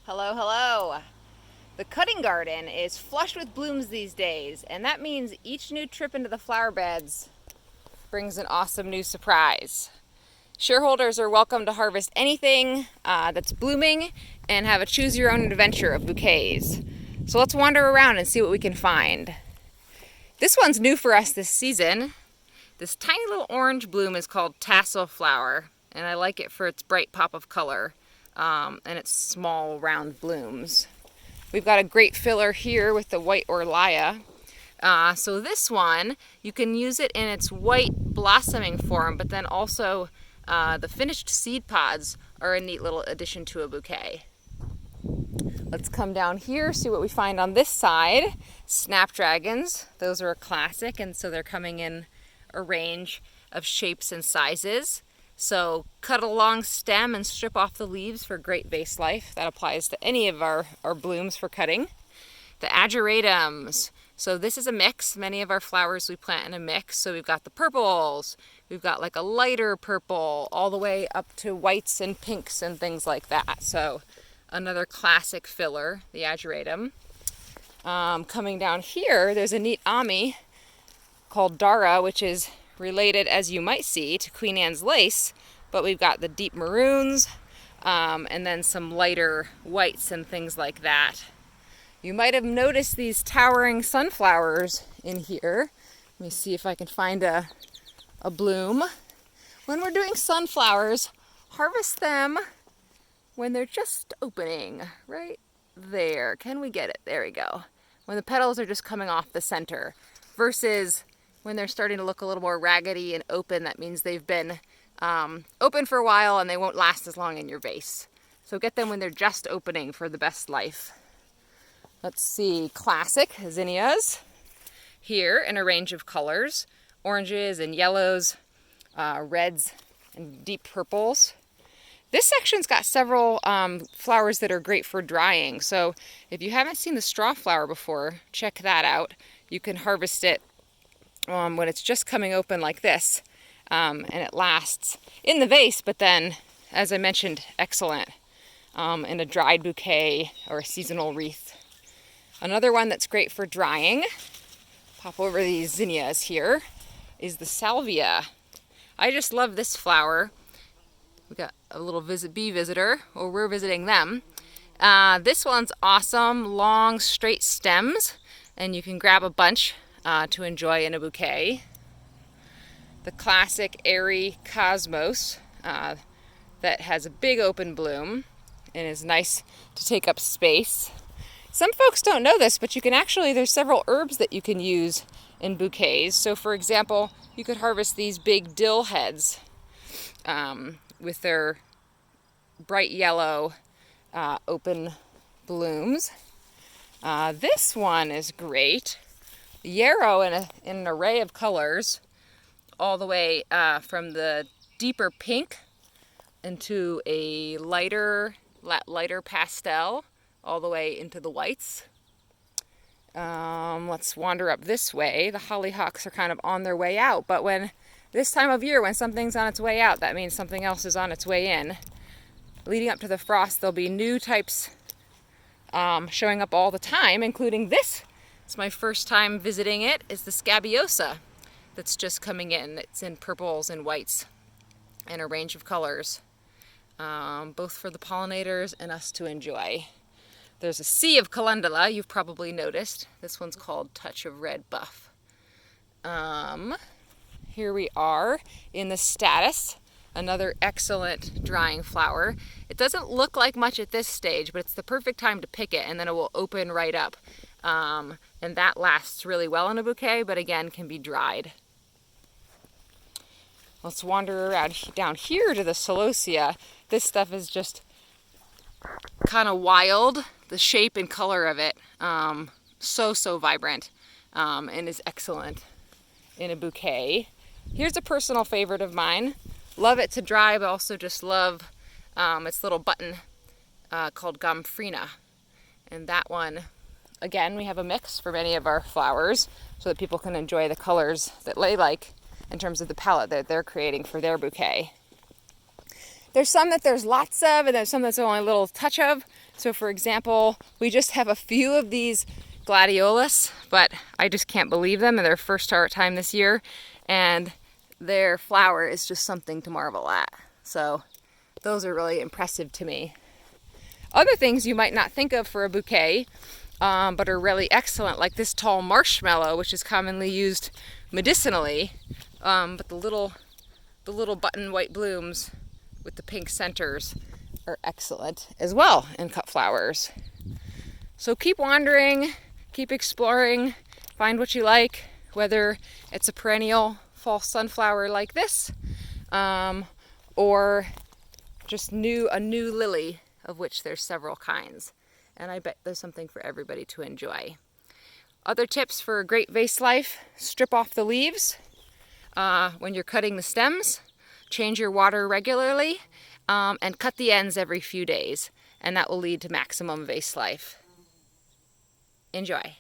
Hello, hello. The cutting garden is flush with blooms these days, and that means each new trip into the flower beds brings an awesome new surprise. Shareholders are welcome to harvest anything that's blooming and have a choose your own adventure of bouquets. So let's wander around and see what we can find. This one's new for us this season. This tiny little orange bloom is called tassel flower, and I like it for its bright pop of color and its small round blooms. We've got a great filler here with the white Orlia. So this one, you can use it in its white blossoming form, but then also the finished seed pods are a neat little addition to a bouquet. Let's come down here, see what we find on this side. Snapdragons, those are a classic, and so they're coming in a range of shapes and sizes. So cut a long stem and strip off the leaves for great vase life. That applies to any of our blooms for cutting. The ageratums. So this is a mix. Many of our flowers we plant in a mix. So we've got the purples, we've got like a lighter purple, all the way up to whites and pinks and things like that. So another classic filler, the ageratum. Coming down here, there's a neat Ami called Dara, which is related, as you might see, to Queen Anne's lace, but we've got the deep maroons and then some lighter whites and things like that. You might have noticed these towering sunflowers in here. Let me see if I can find a bloom. When we're doing sunflowers, harvest them when they're just opening, right there. Can we get it? There we go. When the petals are just coming off the center, versus when they're starting to look a little more raggedy and open, that means they've been open for a while and they won't last as long in your vase. So get them when they're just opening for the best life. Let's see, classic zinnias here in a range of colors, oranges and yellows, reds and deep purples. This section's got several flowers that are great for drying. So if you haven't seen the straw flower before, check that out. You can harvest it when it's just coming open like this, and it lasts in the vase, but then, as I mentioned, excellent in a dried bouquet or a seasonal wreath. Another one that's great for drying, pop over these zinnias here, is the salvia. I just love this flower. We got a little bee visitor, or we're visiting them. This one's awesome, long straight stems, and you can grab a bunch to enjoy in a bouquet. The classic airy cosmos that has a big open bloom and is nice to take up space. Some folks don't know this, but you can actually, there's several herbs that you can use in bouquets. So for example, you could harvest these big dill heads with their bright yellow open blooms. This one is great. Yarrow in an array of colors, all the way from the deeper pink into a lighter pastel, all the way into the whites. Let's wander up this way. The hollyhocks are kind of on their way out, but when this time of year, when something's on its way out, that means something else is on its way in. Leading up to the frost, there'll be new types showing up all the time, including this. It's my first time visiting it. It's the scabiosa that's just coming in. It's in purples and whites and a range of colors, both for the pollinators and us to enjoy. There's a sea of calendula, you've probably noticed. This one's called Touch of Red Buff. Here we are in the status, another excellent drying flower. It doesn't look like much at this stage, but it's the perfect time to pick it, and then it will open right up. And that lasts really well in a bouquet, but again, can be dried. Let's wander around down here to the celosia. This stuff is just kind of wild, the shape and color of it. So vibrant, and is excellent in a bouquet. Here's a personal favorite of mine. Love it to dry, but also just love its little button called gomphrena. And that one, again, we have a mix for many of our flowers so that people can enjoy the colors that they like in terms of the palette that they're creating for their bouquet. There's some that there's lots of, and there's some that's only a little touch of. So for example, we just have a few of these gladiolus, but I just can't believe them in their first start time this year, and their flower is just something to marvel at. So those are really impressive to me. Other things you might not think of for a bouquet, but are really excellent, like this tall marshmallow, which is commonly used medicinally, but the little button white blooms with the pink centers are excellent as well in cut flowers. So keep wandering, keep exploring, find what you like, whether it's a perennial fall sunflower like this, or just a new lily, of which there's several kinds. And I bet there's something for everybody to enjoy. Other tips for a great vase life: strip off the leaves when you're cutting the stems, change your water regularly, and cut the ends every few days, and that will lead to maximum vase life. Enjoy.